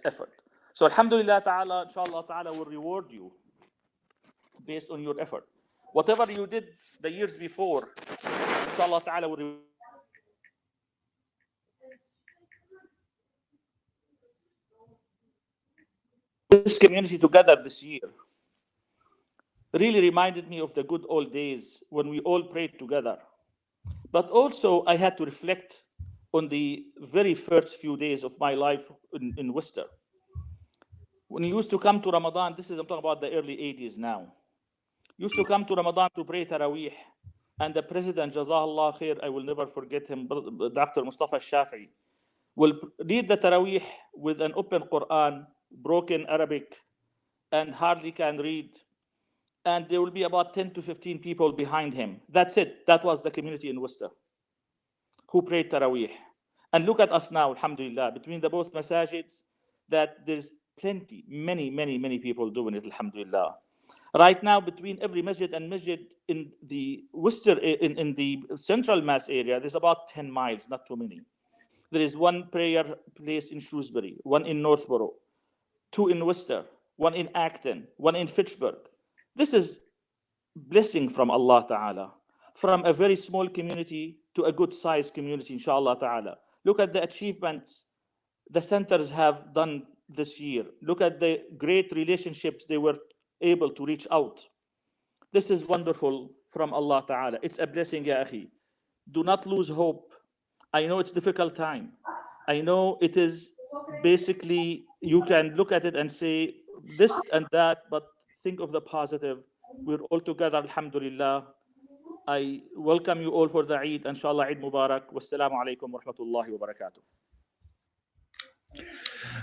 effort. So alhamdulillah Ta'ala, inshallah Ta'ala will reward you based on your effort. Whatever you did the years before, inshallah Ta'ala will reward this community together this year really reminded me of the good old days when we all prayed together. But also I had to reflect on the very first few days of my life in Worcester. When you used to come to Ramadan, I'm talking about the early 80s now. Used to come to Ramadan to pray Taraweeh. And the president, Jazahullah khair, I will never forget him, Dr. Mustafa Shafi'i, will read the Taraweeh with an open Quran, broken Arabic, and hardly can read. And there will be about 10 to 15 people behind him. That's it. That was the community in Worcester who prayed Taraweeh. And look at us now, alhamdulillah, between the both masajids, that there's plenty, many people doing it, alhamdulillah. Right now, between every masjid and masjid in the Worcester, in the central mass area, there's about 10 miles, not too many. There is one prayer place in Shrewsbury, one in Northborough, 2 in Worcester, 1 in Acton, 1 in Fitchburg. This is blessing from Allah Ta'ala, from a very small community to a good sized community, inshallah Ta'ala. Look at the achievements the centers have done this year. Look at the great relationships they were able to reach out. This is wonderful from Allah Ta'ala. It's a blessing, ya akhi. Do not lose hope. I know it's a difficult time. I know it is basically, you can look at it and say this and that, but think of the positive. We're all together, alhamdulillah. I welcome you all for the Eid. Inshallah, Eid Mubarak. Wassalamu alaikum wa rahmatullahi wa barakatuh.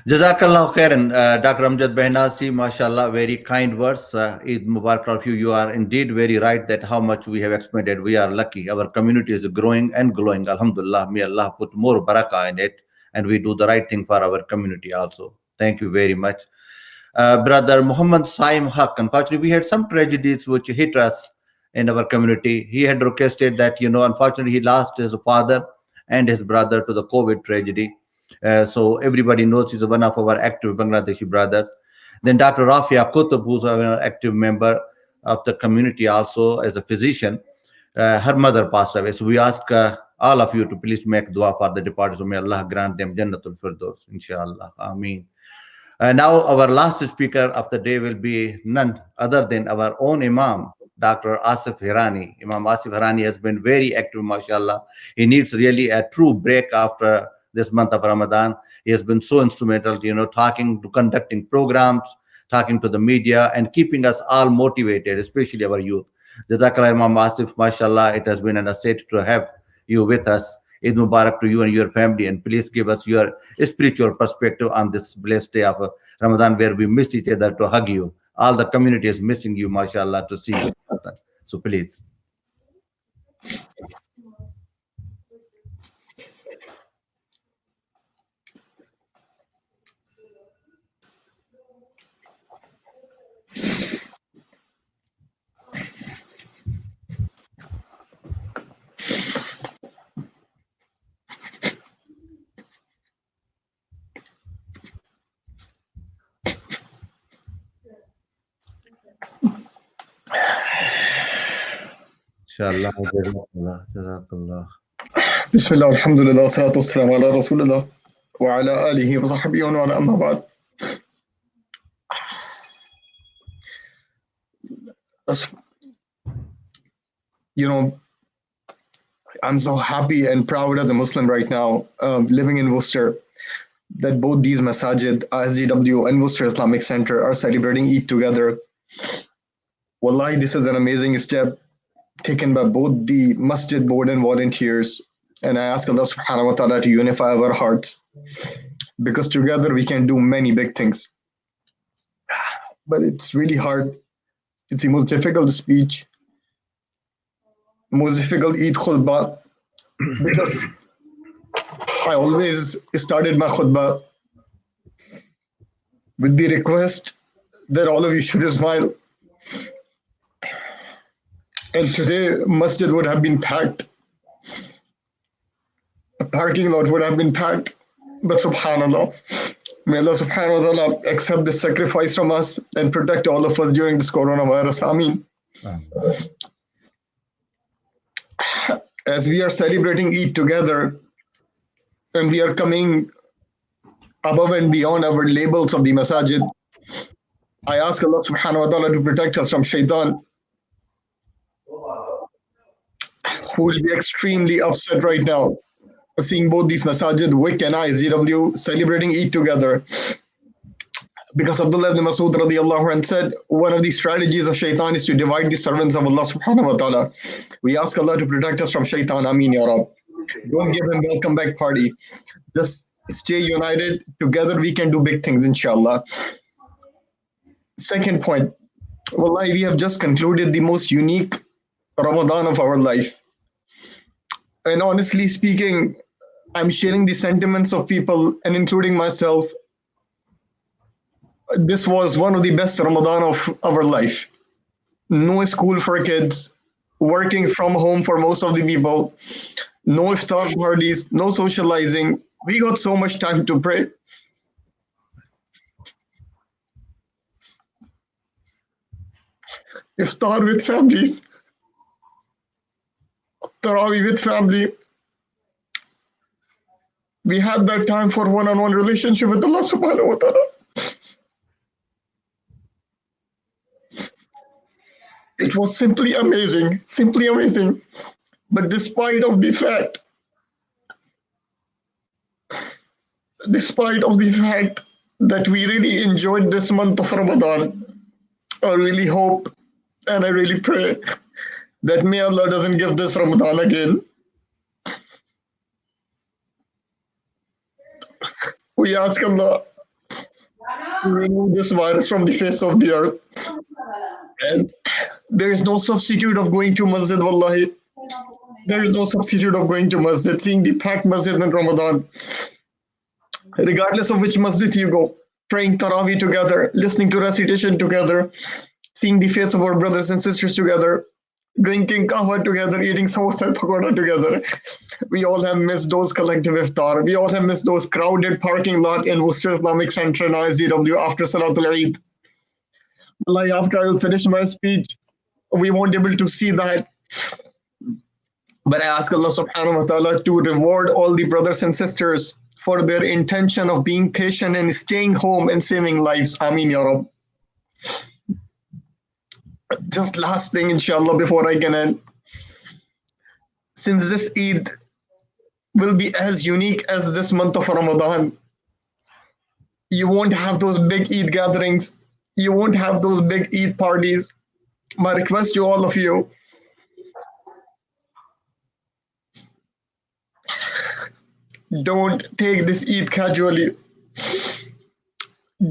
Jazakallah khairan, Dr. Amjad Bahnassi, mashallah, very kind words. Eid Mubarak of you. You are indeed very right that how much we have expended. We are lucky. Our community is growing and glowing. Alhamdulillah, may Allah put more barakah in it, and we do the right thing for our community also. Thank you very much. Brother Muhammad Saim Haq, unfortunately, we had some tragedies which hit us in our community. He had requested that, unfortunately, he lost his father and his brother to the COVID tragedy. So everybody knows he's one of our active Bangladeshi brothers. Then Dr. Rafia Kutub, who's an active member of the community also as a physician. Her mother passed away. So we ask all of you to please make dua for the departed. So may Allah grant them Jannatul Firdaus, inshallah. Ameen. Now our last speaker of the day will be none other than our own Imam, Dr. Asif Hirani. Imam Asif Hirani has been very active, mashallah. He needs really a true break after this month of Ramadan. He has been so instrumental, conducting programs, talking to the media, and keeping us all motivated, especially our youth. Jazakallah, Imam Asif, mashallah. It has been an asset to have you with us. Eid Mubarak to you and your family, and please give us your spiritual perspective on this blessed day of Ramadan, where we miss each other to hug you. All the community is missing you, mashallah, to see you. So please. Inshallah. Jazakallah. Bismillah, alhamdulillah, salatu wassalamu ala rasulillah wa ala alihi wa sahbihi wa ala amma ba'd. I'm so happy and proud as a Muslim right now, living in Worcester, that both these masajid, ISGW and Worcester Islamic Center, are celebrating Eid together. Wallahi, this is an amazing step taken by both the masjid board and volunteers. And I ask Allah subhanahu wa ta'ala to unify our hearts, because together we can do many big things. But it's really hard. It's the most difficult speech, most difficult Eid khutbah, because I always started my khutbah with the request that all of you should smile. And today, masjid would have been packed. A parking lot would have been packed. But subhanAllah, may Allah subhanahu wa ta'ala accept this sacrifice from us and protect all of us during this coronavirus. Ameen. As we are celebrating Eid together, and we are coming above and beyond our labels of the masajid, I ask Allah subhanahu wa ta'ala to protect us from shaitan, who will be extremely upset right now seeing both these masajid, WIC and ISGW, celebrating Eid together. Because Abdullah ibn Masud radiallahu anh said, one of the strategies of shaitan is to divide the servants of Allah subhanahu wa ta'ala. We ask Allah to protect us from shaitan. Ameen ya Rab. Don't give him welcome back party. Just stay united. Together we can do big things, inshallah. Second point, wallahi, we have just concluded the most unique Ramadan of our life. And honestly speaking, I'm sharing the sentiments of people, and including myself. This was one of the best Ramadan of our life. No school for kids, working from home for most of the people, no iftar parties, no socializing. We got so much time to pray. Iftar with families, Tarawih with family. We had that time for one-on-one relationship with Allah subhanahu wa ta'ala. It was simply amazing, simply amazing. But despite of the fact that we really enjoyed this month of Ramadan, I really hope and I really pray that may Allah doesn't give this Ramadan again. We ask Allah to remove this virus from the face of the earth. And there is no substitute of going to masjid, wallahi. There is no substitute of going to masjid, seeing the packed masjid in Ramadan. Regardless of which masjid you go, praying Tarawih together, listening to recitation together, seeing the face of our brothers and sisters together, drinking kahwa together, eating samosa and pakoda together. We all have missed those collective iftar. We all have missed those crowded parking lot in Worcester Islamic Center and ISGW after Salatul Eid. Like after I will finish my speech, we won't be able to see that. But I ask Allah subhanahu wa ta'ala to reward all the brothers and sisters for their intention of being patient and staying home and saving lives. Ameen Ya Rabb. Just last thing, inshallah, before I can end. Since this Eid will be as unique as this month of Ramadan, you won't have those big Eid gatherings. You won't have those big Eid parties. My request to all of you, don't take this Eid casually.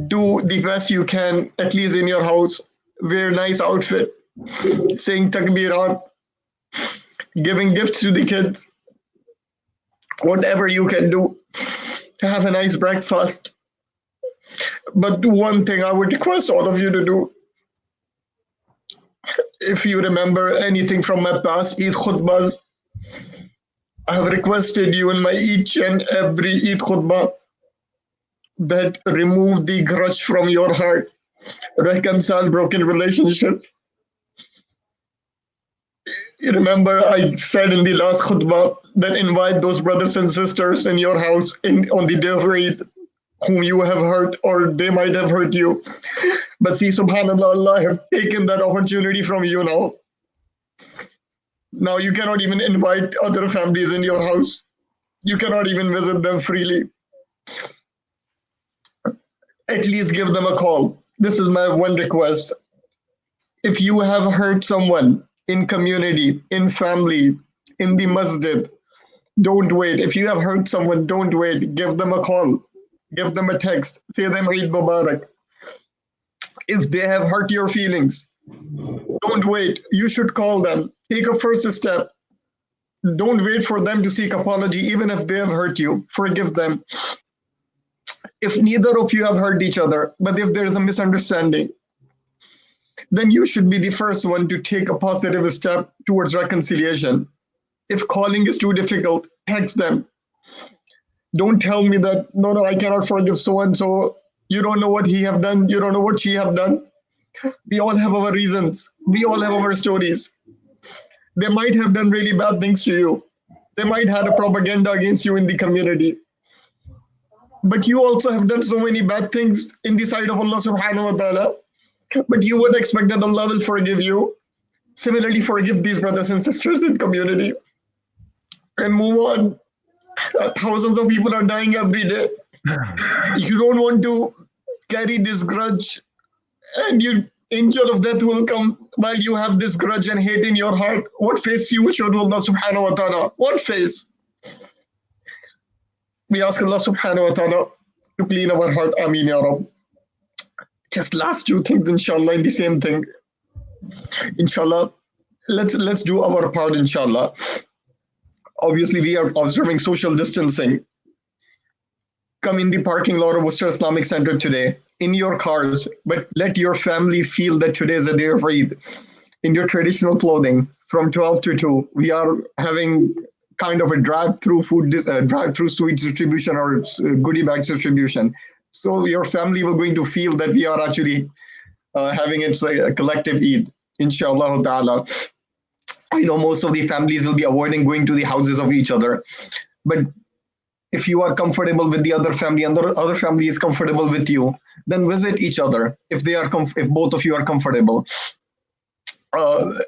Do the best you can, at least in your house. Wear nice outfit, saying takbirat, giving gifts to the kids. Whatever you can do, have a nice breakfast. But do one thing I would request all of you to do. If you remember anything from my past Eid khutbahs, I have requested you in my each and every Eid khutbah that remove the grudge from your heart, reconcile broken relationships. You remember I said in the last khutbah that invite those brothers and sisters in your house on the day of Eid whom you have hurt or they might have hurt you. But see, subhanAllah, Allah have taken that opportunity from you now. Now you cannot even invite other families in your house. You cannot even visit them freely. At least give them a call. This is my one request. If you have hurt someone in community, in family, in the masjid, don't wait. If you have hurt someone, don't wait. Give them a call. Give them a text. Say them Eid Mubarak. If they have hurt your feelings, don't wait. You should call them. Take a first step. Don't wait for them to seek apology, even if they have hurt you. Forgive them. If neither of you have hurt each other, but if there is a misunderstanding, then you should be the first one to take a positive step towards reconciliation. If calling is too difficult, text them. Don't tell me that, no, I cannot forgive so-and-so. You don't know what he have done. You don't know what she have done. We all have our reasons. We all have our stories. They might have done really bad things to you. They might have a propaganda against you in the community. But you also have done so many bad things in the sight of Allah subhanahu wa ta'ala. But you would expect that Allah will forgive you. Similarly, forgive these brothers and sisters in community. And move on. Thousands of people are dying every day. You don't want to carry this grudge, and angel of death will come while you have this grudge and hate in your heart. What face you show to Allah subhanahu wa ta'ala? What face? We ask Allah subhanahu wa ta'ala to clean our heart. Ameen Ya Rabb. Just last two things, inshallah, in the same thing. Inshallah, let's do our part, inshallah. Obviously, we are observing social distancing. Come in the parking lot of Worcester Islamic Center today, in your cars, but let your family feel that today is a day of Eid. In your traditional clothing, from 12 to 2, we are having kind of a drive-through drive-through sweets distribution or goodie bags distribution. So your family will going to feel that we are actually having a collective Eid, inshallah ta'ala. I know most of the families will be avoiding going to the houses of each other, but if you are comfortable with the other family and the other family is comfortable with you, then visit each other if both of you are comfortable.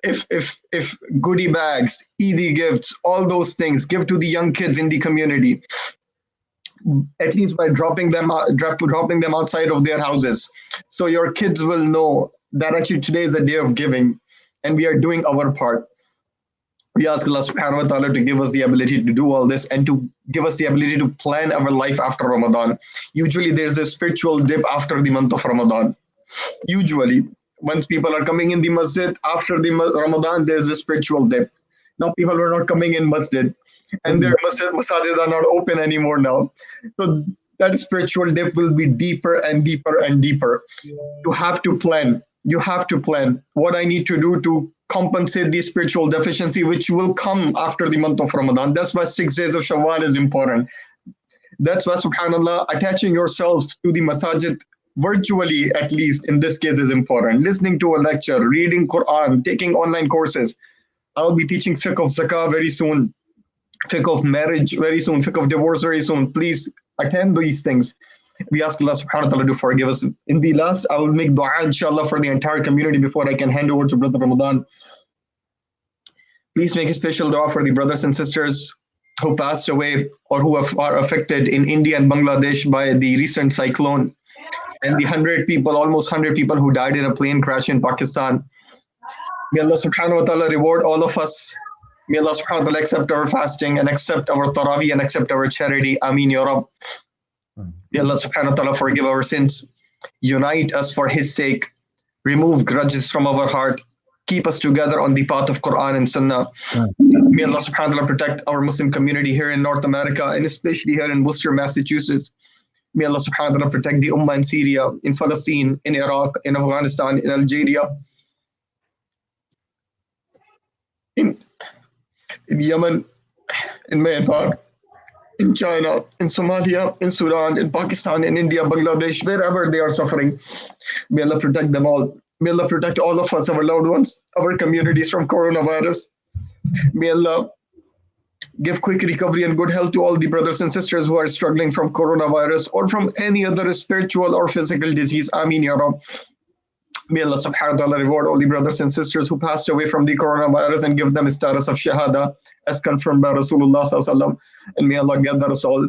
If goodie bags, Eid gifts, all those things, give to the young kids in the community, at least by dropping them outside of their houses. So your kids will know that actually today is a day of giving and we are doing our part. We ask Allah subhanahu wa ta'ala to give us the ability to do all this and to give us the ability to plan our life after Ramadan. Usually there's a spiritual dip after the month of Ramadan. Usually, once people are coming in the masjid, after the Ramadan, there's a spiritual dip. Now people are not coming in masjid and their masajid are not open anymore now. So that spiritual dip will be deeper and deeper and deeper. You have to plan. You have to plan what I need to do to compensate the spiritual deficiency which will come after the month of Ramadan. That's why 6 days of Shawwal is important. That's why, subhanAllah, attaching yourself to the masajid virtually, at least in this case, is important. Listening to a lecture, reading Quran, taking online courses. I'll be teaching fiqh of zakah very soon, fiqh of marriage very soon, fiqh of divorce very soon. Please attend these things. We ask Allah subhanahu wa ta'ala to forgive us. In the last, I will make dua, inshallah, for the entire community before I can hand over to Brother Ramadan. Please make a special dua for the brothers and sisters who passed away or who are affected in India and Bangladesh by the recent cyclone, and the 100 people, almost 100 people who died in a plane crash in Pakistan. May Allah subhanahu wa ta'ala reward all of us. May Allah subhanahu wa ta'ala accept our fasting and accept our tarawih and accept our charity. Ameen ya Rabb. May Allah subhanahu wa ta'ala forgive our sins, unite us for His sake, remove grudges from our heart, keep us together on the path of Quran and Sunnah. May Allah subhanahu wa ta'ala protect our Muslim community here in North America and especially here in Worcester, Massachusetts. May Allah subhanahu wa ta'ala protect the Ummah in Syria, in Palestine, in Iraq, in Afghanistan, in Algeria, in Yemen, in Myanmar, in China, in Somalia, in Sudan, in Pakistan, in India, Bangladesh, wherever they are suffering. May Allah protect them all. May Allah protect all of us, our loved ones, our communities from coronavirus. May Allah give quick recovery and good health to all the brothers and sisters who are struggling from coronavirus or from any other spiritual or physical disease. Ameen ya Rabb. May Allah subhanahu wa ta'ala reward all the brothers and sisters who passed away from the coronavirus and give them a status of shahada as confirmed by Rasulullah sallallahu alaihi wasallam. And may Allah gather us all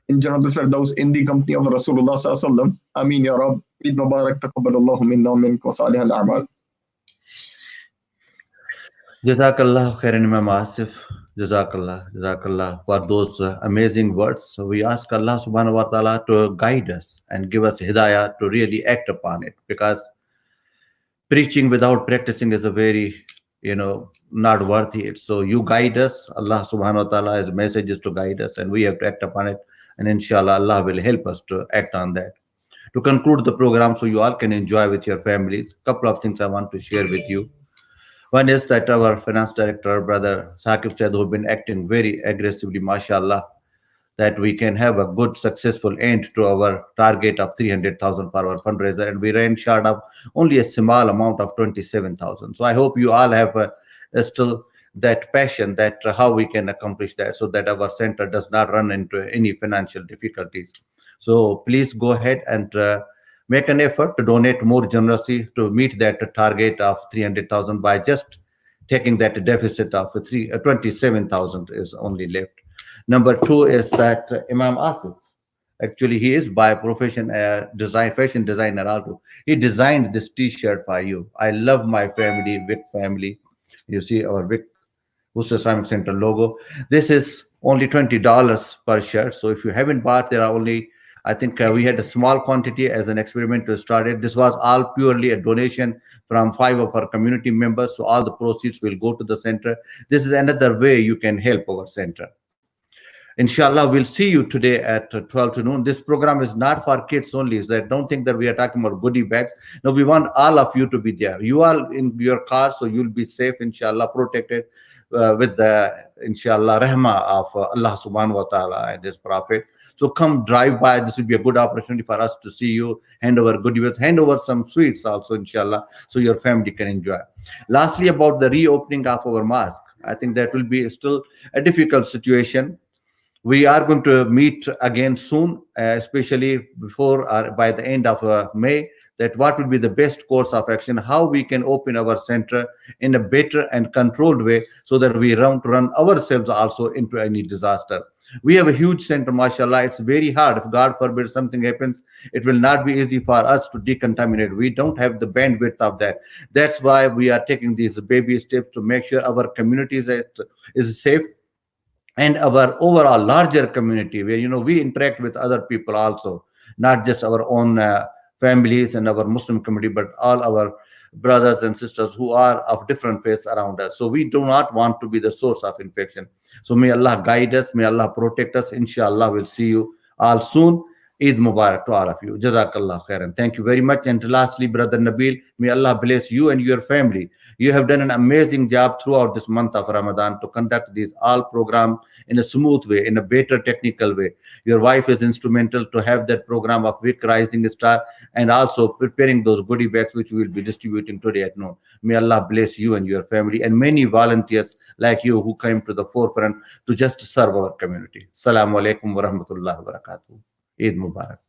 in Jannatul Firdaus in the company of Rasulullah sallallahu alaihi wasallam. Ameen ya Rabb. Eid Mubarak, taqabbalallahu minna wa minkum wa salih al-a'mal. Jazakallah khairan, Imam Asif. Jazakallah for those amazing words. So we ask Allah subhanahu wa ta'ala to guide us and give us hidayah to really act upon it, because preaching without practicing is a very, not worthy it. So you guide us. Allah subhanahu wa ta'ala, his message is to guide us and we have to act upon it. And inshallah, Allah will help us to act on that. To conclude the program so you all can enjoy with your families, a couple of things I want to share with you. One is that our finance director, Brother Saqib said, who've been acting very aggressively, mashallah, that we can have a good, successful end to our target of 300,000 for our fundraiser. And we ran short of only a small amount of 27,000. So I hope you all have still that passion that how we can accomplish that so that our center does not run into any financial difficulties. So please go ahead and make an effort to donate more generously to meet that target of 300,000 by just taking that deficit of 27,000 is only left. Number two is that Imam Asif, actually he is by profession fashion designer also. He designed this t-shirt for you. I love my family, WIC family. You see our WIC Worcester Islamic Center logo. This is only $20 per shirt. So if you haven't bought, there are only, I think we had a small quantity as an experiment to start it. This was all purely a donation from 5 of our community members. So all the proceeds will go to the center. This is another way you can help our center. Inshallah, we'll see you today at 12 to noon. This program is not for kids only. So don't think that we are talking about goodie bags. No, we want all of you to be there. You are in your car, so you'll be safe, inshallah, protected with the, inshallah, rahmah of Allah subhanahu wa ta'ala and his prophet. So come drive by. This will be a good opportunity for us to see you, hand over goodies, hand over some sweets also, inshallah, so your family can enjoy. Lastly, about the reopening of our mosque, I think that will be still a difficult situation. We are going to meet again soon, especially before or by the end of May, that what will be the best course of action, how we can open our center in a better and controlled way so that we don't run ourselves also into any disaster. We have a huge center, mashallah. It's very hard. If God forbid something happens, it will not be easy for us to decontaminate. We don't have the bandwidth of that. That's why we are taking these baby steps to make sure our community is safe, and our overall larger community where, we interact with other people also, not just our own families and our Muslim community, but all our brothers and sisters who are of different faiths around us. So we do not want to be the source of infection. So may Allah guide us, may Allah protect us. Inshallah, we'll see you all soon. Eid Mubarak to all of you. Jazakallah khairan. Thank you very much. And lastly, Brother Nabil, may Allah bless you and your family. You have done an amazing job throughout this month of Ramadan to conduct these all programs in a smooth way, in a better technical way. Your wife is instrumental to have that program of WIC Rising Star and also preparing those goodie bags which we will be distributing today at noon. May Allah bless you and your family and many volunteers like you who came to the forefront to just serve our community. Assalamu alaikum wa rahmatullahi wa barakatuh. Eid Mubarak.